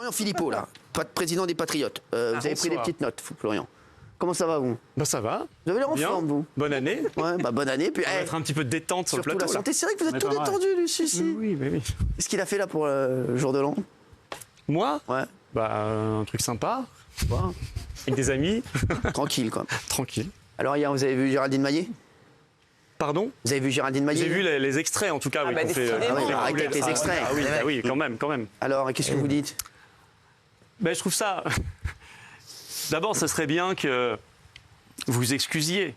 Florian Philippot, là, président des Patriotes. Vous avez pris des petites notes, Florian. Comment ça va, vous? Bah ça va. Vous avez l'air en forme, vous? Bonne année. Ouais, bah bonne année. Puis, On va mettre un petit peu de détente sur le plateau. La santé, c'est vrai que vous êtes tout détendu, Lucie. Oui. Qu'est-ce qu'il a fait là pour le jour de l'an? Moi? Ouais. Bah un truc sympa. Ouais. Avec des amis. Tranquille, quoi. Tranquille. Alors hier, vous avez vu Géraldine Maillet? Pardon? Vous avez vu Géraldine Maillet? J'ai vu les extraits en tout cas. Oui, avec les extraits. Oui, quand même. Alors, qu'est-ce que vous dites? Ben, je trouve ça... D'abord, ça serait bien que vous excusiez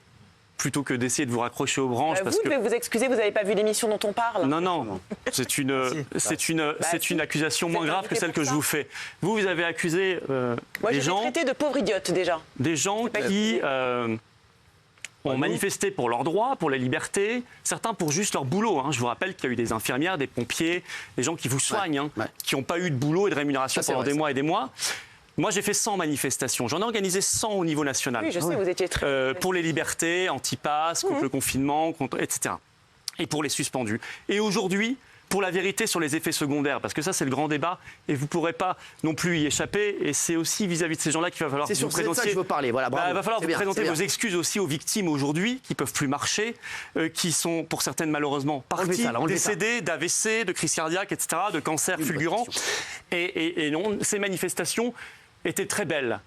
plutôt que d'essayer de vous raccrocher aux branches. Vous devez vous excuser, vous n'avez pas vu l'émission dont on parle? Non. C'est une accusation moins grave que celle que je vous fais. Vous avez accusé Moi, des j'ai gens... traité de pauvre idiote, déjà. Des gens qui... ont manifesté pour leurs droits, pour les libertés, certains pour juste leur boulot. Je vous rappelle qu'il y a eu des infirmières, des pompiers, des gens qui vous soignent, qui n'ont pas eu de boulot et de rémunération pendant des mois et des mois. Moi, j'ai fait 100 manifestations. J'en ai organisé 100 au niveau national. Oui, je sais, vous étiez très... pour les libertés, anti-pass, contre le confinement, etc. Et pour les suspendus. Et aujourd'hui, pour la vérité sur les effets secondaires, parce que ça, c'est le grand débat, et vous ne pourrez pas non plus y échapper. Et c'est aussi vis-à-vis de ces gens-là qu'il va falloir que vous présentiez... C'est ça que je veux parler, voilà, bravo. Il va falloir vous présenter vos excuses aussi aux victimes aujourd'hui, qui ne peuvent plus marcher, qui sont, pour certaines, malheureusement, parties, décédées d'AVC, de crise cardiaque, etc., de cancer fulgurant. Et non, ces manifestations étaient très belles.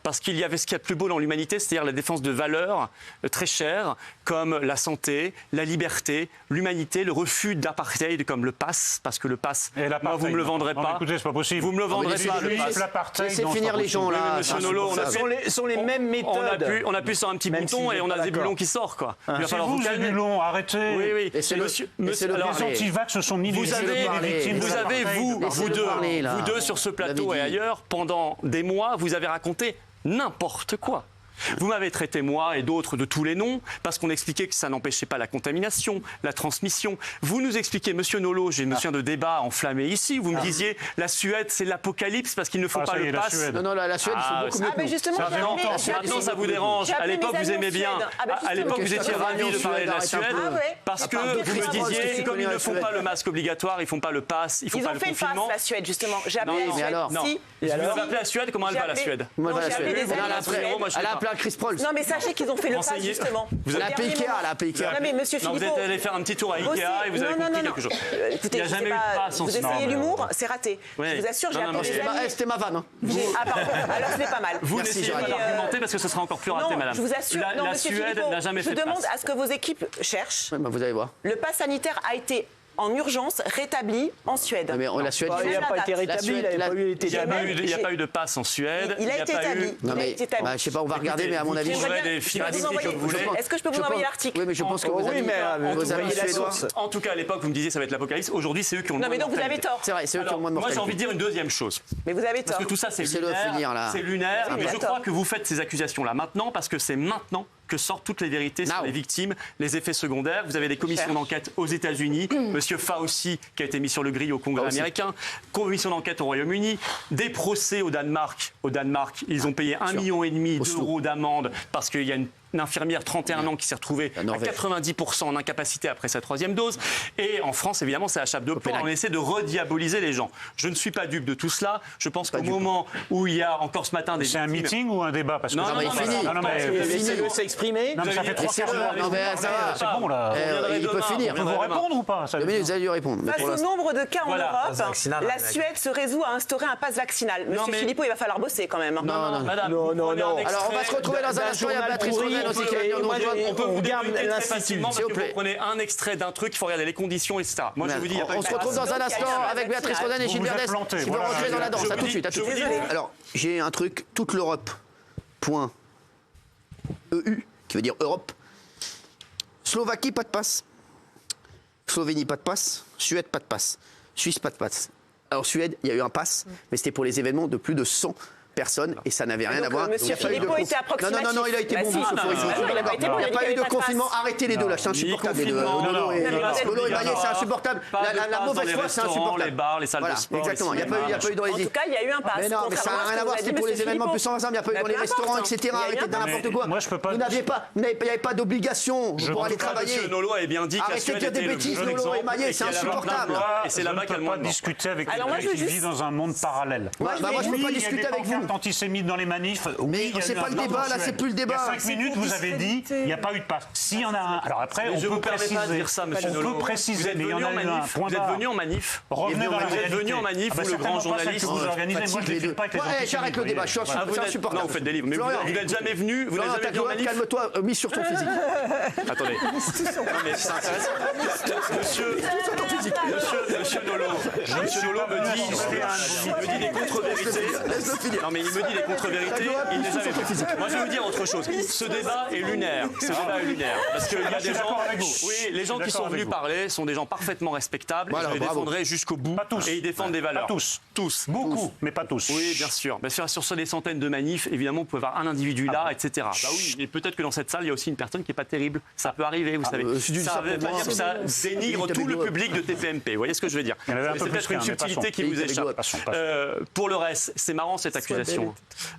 Parce qu'il y avait ce qu'il y a de plus beau dans l'humanité, c'est-à-dire la défense de valeurs très chères, comme la santé, la liberté, l'humanité, le refus d'apartheid, comme le pass, parce que le pass, moi, vous ne me le vendrez pas. Écoutez, c'est pas possible. Vous me le vendrez pas, le pass. Laissez finir les gens, là. Monsieur Nolot, sont les mêmes méthodes. On appuie sur un petit bouton et on a des bulons qui sortent, quoi. C'est vous, les bulons, arrêtez. Oui. Les antivax se sont mis vous avez, vous deux, sur ce plateau et ailleurs, pendant des mois, vous avez raconté n'importe quoi. Vous m'avez traité, moi et d'autres, de tous les noms, parce qu'on expliquait que ça n'empêchait pas la contamination, la transmission. Vous nous expliquez, monsieur Nolot, j'ai une notion de débat enflammé ici, vous me disiez, la Suède, c'est l'apocalypse parce qu'il ne faut pas le pass. Non, la Suède, il faut beaucoup mieux. Mais justement, maintenant, ça vous dérange. À l'époque, vous aimez bien. À l'époque, vous étiez ravis de parler de la Suède, parce que vous me disiez, comme ils ne font pas le masque obligatoire, ils ne font pas le pass, ils ne font pas le confinement. Ils ont fait le pass, la Suède, justement. J'ai appelé la Suède. Non. Vous avez appelé la Suède, comment elle va, la Suède? Moi, elle va, la Suède. Elle a appelé Chris Prols. Non, mais sachez qu'ils ont fait le pass, justement. Elle a appelé Ikea, Non, mais monsieur Philippot... Vous êtes allé faire un petit tour à Ikea et vous avez compris quelque chose. Écoutez, il n'y a jamais eu de pass en vous essayez l'humour, c'est raté. Oui. Je vous assure, j'ai appelé des amis... C'était ma vanne. Ah pardon, alors ce n'est pas mal. Vous n'essayez pas d'argumenter parce que ce sera encore plus raté, madame. Je vous assure, la Suède n'a jamais fait de pass. Je demande à ce que vos équipes cherchent. Vous allez voir. Le pass sanitaire a été en urgence rétabli en Suède. Mais la Suède, il n'a pas été rétabli, il n'y a pas eu de passe en Suède. Il a été établi. Je sais pas, on va regarder, mais à mon avis, est-ce que je peux vous envoyer l'article? Oui, mais je pense que vos amis suédois. En tout cas, à l'époque, vous me disiez ça va être l'apocalypse. Aujourd'hui, c'est eux qui ont le moins de mortalité. Non, mais donc vous avez tort. C'est vrai, c'est eux qui ont le moins de mortalité. Moi, j'ai envie de dire une deuxième chose. Mais vous avez tort. Parce que tout ça, c'est lunaire. C'est lunaire. Mais je crois que vous faites ces accusations-là maintenant parce que c'est maintenant que sortent toutes les vérités sur les victimes, les effets secondaires. Vous avez des commissions d'enquête aux États-Unis, Monsieur Fauci qui a été mis sur le grill au Congrès américain, commission d'enquête au Royaume-Uni, des procès au Danemark. Au Danemark, ils ont payé 1,5 million d'euros d'amende parce qu'il y a une infirmière 31 ans qui s'est retrouvée à 90% en incapacité après sa 3e dose. Et en France, évidemment, c'est à chape de plomb. On essaie de rediaboliser les gens. Je ne suis pas dupe de tout cela. Je pense qu'au moment où il y a encore ce matin des... C'est un meeting ou un débat? Parce que il s'est exprimé. Non, mais ça fait 3 quarts d'heure. C'est bon, là. Il peut finir. Vous répondre ou pas? Vous allez lui répondre. Face au nombre de cas en Europe, la Suède se résout à instaurer un pass vaccinal. Monsieur Philippot, il va falloir bosser quand même. Non. Alors, on va se retrouver dans un instant. Il y a Patrice Rodin aussi qui va venir nous rejoindre. On peut vous débuter très facilement parce que vous prenez un extrait d'un truc, il faut regarder les conditions, etc. Moi, je vous dis, on se retrouve dans un instant avec Béatrice Rodin et Gilles Verdès qui vont rentrer dans la danse. À tout de suite. Alors, j'ai un truc, toute l'Europe, point EU, qui veut dire Europe. Slovaquie, pas de passe. Slovénie, pas de passe. Suède, pas de passe. Suisse, pas de passe. Alors, Suède, il y a eu un pass, mais c'était pour les événements de plus de 100 personne et ça n'avait rien à voir. Monsieur Philippot était approximatif. Non, il a été bon. Il n'y a pas eu de confinement. Arrêtez les deux là, c'est insupportable. Lolo et Maillet, c'est insupportable. La mauvaise foi, c'est insupportable. Les bars, les salles de sport. Exactement. Il n'y a pas eu de résistance. En tout cas, il y a eu un pass. Mais non, mais ça n'a rien à voir. C'est pour les événements plus 120 ans. Il n'y a pas eu dans les restaurants, etc. Arrêtez de n'importe quoi. Moi, je peux pas. Vous n'aviez pas d'obligation pour aller travailler. Monsieur Nolo avait bien dit que la Arrêtez de Suède dire des était bêtises, le Lolo et Maillet, c'est insupportable. Et c'est là-bas qu'elle ne peut pas discuter avec quelqu'un qui vit dans un monde parallèle. Moi, je ne peux pas discuter avec vous. Antisémites dans les manifs. Mais c'est pas le débat, là, c'est plus le débat. Il y a 5 minutes, vous avez dit, il n'y a pas eu de passe. S'il y en a un, alors après, on peut préciser. Pas de dire ça, monsieur Nolo. On peut préciser, mais il y en a eu un. Vous êtes venu en manif. Revenez dans la réalité. Vous êtes venu en manif où le grand journaliste. Vous organisez, moi, je ne fais pas avec les antisémites. J'arrête le débat, je suis insupportable. Non, vous faites des livres. Mais vous n'êtes jamais venu. Vous n'êtes jamais venu en manif. Calme-toi, mise sur ton physique. Attendez. Non, mais c'est intéressant. Monsieur Nolo. Monsieur Nolo me dit des contre-vérités. Non, mais il me dit des contre-vérités. Il n'est jamais vu. Moi, je vais vous dire autre chose. Ce débat est lunaire. Parce qu'il y a des gens. Oui, les gens qui sont venus parler sont des gens parfaitement respectables. Je les défendrai jusqu'au bout. Et ils défendent des valeurs. Pas tous. Tous. Beaucoup, mais pas tous. Oui, bien sûr. Sur des centaines de manifs, évidemment, vous pouvez avoir un individu là, etc. Bah oui, et peut-être que dans cette salle, il y a aussi une personne qui n'est pas terrible. Ça peut arriver, vous savez. Ça ne veut pas dire que ça dénigre tout le public de TPMP. Vous voyez ce que je veux dire? C'est peut-être une subtilité qui vous échappe. Pour le reste, c'est marrant cette accusation.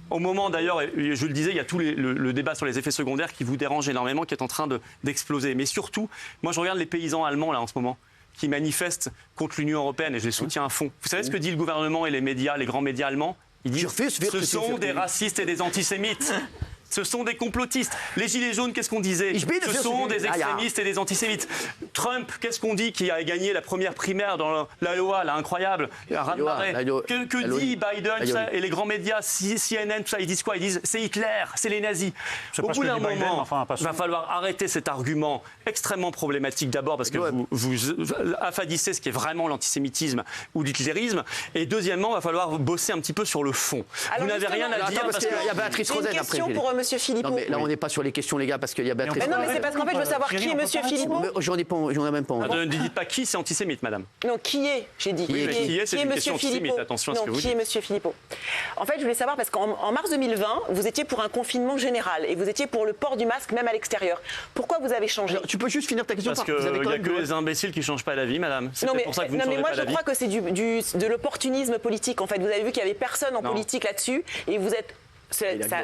Au moment d'ailleurs, je le disais, il y a tout le débat sur les effets secondaires qui vous dérange énormément, qui est en train d'exploser. Mais surtout, moi je regarde les paysans allemands là en ce moment, qui manifestent contre l'Union européenne et je les soutiens à fond. Vous savez ce que dit le gouvernement et les médias, les grands médias allemands? Ils disent ce sont des racistes et des antisémites. Ce sont des complotistes. Les Gilets jaunes, qu'est-ce qu'on disait? Ce sont des extrémistes et des antisémites. Trump, qu'est-ce qu'on dit, qui a gagné la première primaire dans l'Iowa, là, incroyable. Que dit Biden et les grands médias, CNN, tout ça, ils disent quoi? Ils disent c'est Hitler, c'est les nazis. Au bout d'un moment, il va falloir arrêter cet argument extrêmement problématique d'abord parce que vous affadissez ce qui est vraiment l'antisémitisme ou l'hitlérisme. Et deuxièmement, il va falloir bosser un petit peu sur le fond. Vous n'avez rien à dire parce qu'il y a Béatrice Rosen après. Monsieur Philippot. Non, mais là, on n'est pas sur les questions, les gars, parce qu'il y a Béatrice. Mais non, mais c'est parce qu'en fait, je veux savoir qui est Monsieur Philippot. J'en ai même pas envie. Ne dites pas qui, c'est antisémite, madame. Non, qui est, j'ai dit. Oui, qui est, c'est une question antisémite. Attention à ce que vous dites. Qui est Monsieur Philippot? En fait, je voulais savoir, parce qu'en mars 2020, vous étiez pour un confinement général et vous étiez pour le port du masque, même à l'extérieur. Pourquoi vous avez changé? Tu peux juste finir ta question? Parce qu'il n'y a que les imbéciles qui ne changent pas la vie, madame. C'est pour ça que vous ne changez pas la vie. Non, mais moi, je crois que c'est de l'opportunisme politique. En fait, vous avez vu qu'il n'y avait personne en politique là-dessus et vous êtes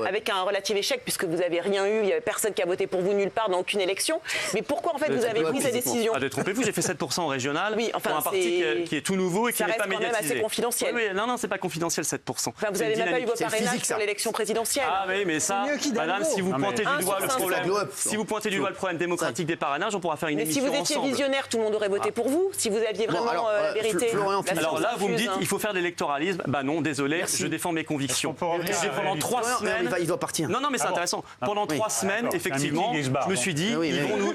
avec un relatif échec puisque vous n'avez rien eu, il n'y avait personne qui a voté pour vous nulle part dans aucune élection. Mais pourquoi en fait vous avez pris cette décision? Détrompez-vous, j'ai fait 7% au régional pour un parti qui est tout nouveau et qui n'est pas médiatisé. Ça reste quand même assez confidentiel. Oui, non, c'est pas confidentiel 7%. Enfin, vous n'avez même pas eu vos parrainages pour l'élection présidentielle. Ah oui, mais ça, madame, si vous pointez du doigt le problème, si vous pointez du doigt le problème démocratique des parrainages, on pourra faire une émission ensemble. Mais si vous étiez visionnaire, tout le monde aurait voté pour vous. Si vous aviez vraiment la vérité. Alors là, vous me dites, il faut faire de l'électoralisme. Bah non, désolé, je défends mes convictions. J'ai pendant 3 semaines. Partir. Non, mais c'est intéressant. Pendant 3 semaines, effectivement, je me suis dit,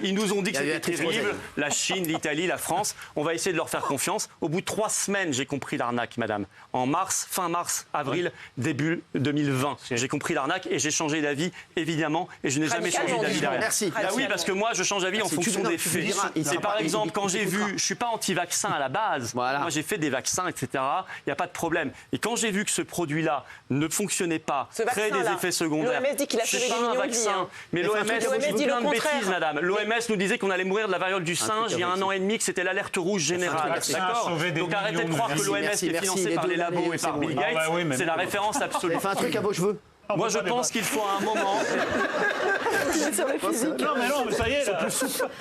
ils nous ont dit que c'était terrible, la Chine, l'Italie, la France, on va essayer de leur faire confiance. Au bout de 3 semaines, j'ai compris l'arnaque, madame. En mars, fin mars, avril, début 2020, j'ai compris l'arnaque et j'ai changé d'avis, évidemment, et je n'ai jamais changé d'avis derrière. Merci. Ah oui, parce que moi, je change d'avis en fonction des faits. C'est par exemple, quand j'ai vu, je ne suis pas anti-vaccin à la base, moi j'ai fait des vaccins, etc., il n'y a pas de problème. Et quand j'ai vu que ce produit-là ne fonctionnait pas, créait des effets secondaires, l'OMS dit qu'il a sauvé des millions de vies. Mais l'OMS dit plein de bêtises, madame. L'OMS nous disait qu'on allait mourir de la variole du singe il y a 1 an et demi, que c'était l'alerte rouge générale. D'accord. Donc arrêtez de croire que l'OMS est financé par les labos et par Bill Gates. C'est la référence absolue. Fais un truc à vos cheveux. Moi, je pense qu'il faut à un moment. Non, mais ça y est, là.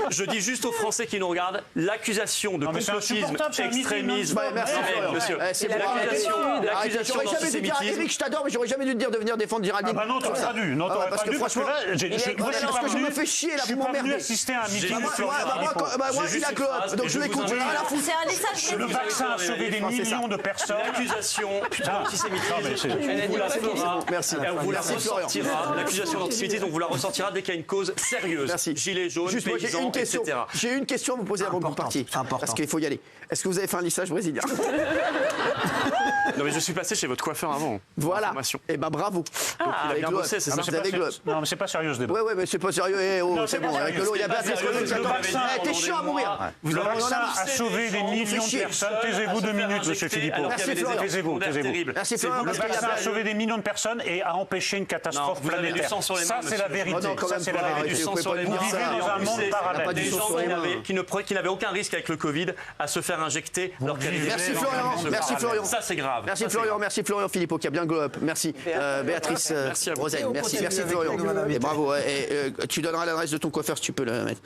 Je dis juste aux Français qui nous regardent, l'accusation de complotisme, extrémisme. Merci, monsieur. C'est l'accusation d'antisémitisme. Eric, je t'adore, mais j'aurais jamais dû te dire de venir défendre Géraldine. Ah bah non, t'aurais pas dû. Non, t'aurais pas dû. Franchement, parce que je me fais chier là, vous m'emmerdez. Je suis pas venu assister à un meeting. Moi, il a clope, donc je l'écoute. Le vaccin a sauvé des millions de personnes. L'accusation d'antisémitisme, merci. L'accusation d'antisémitisme, on vous la ressortira dès qu'il y a une cause sérieuse. Merci. Gilets jaunes, paysans, etc. J'ai une question à vous poser avant que vous partiez. Parce qu'il faut y aller. Est-ce que vous avez fait un lissage brésilien? Non, mais je suis passé chez votre coiffeur avant. Voilà. Et ben bravo. Il a bien bossé, c'est ça. Non, mais c'est pas sérieux ce débat. Ouais, mais c'est pas sérieux. C'est bon. Avec le lot, il y a Béatrice Rodin qui attend. T'es chiant à mourir. Le vaccin a sauvé des millions de personnes. Taisez-vous 2 minutes, monsieur Philippot. Taisez-vous. Merci Florian. Le vaccin a sauvé des millions de personnes et a empêché une catastrophe planétaire. Ça, c'est la vérité. Ça, c'est la vérité. Vous vivez dans un monde parallèle. Des gens qui n'avaient aucun risque avec le Covid à se faire injecter leur qualité. Merci Florian. Merci Florian. Ça, c'est grave. Merci Florian Philippot qui a bien glow up. Merci Béatrice Rosen. Merci Florian. Et bravo. Et tu donneras l'adresse de ton coiffeur si tu peux le mettre.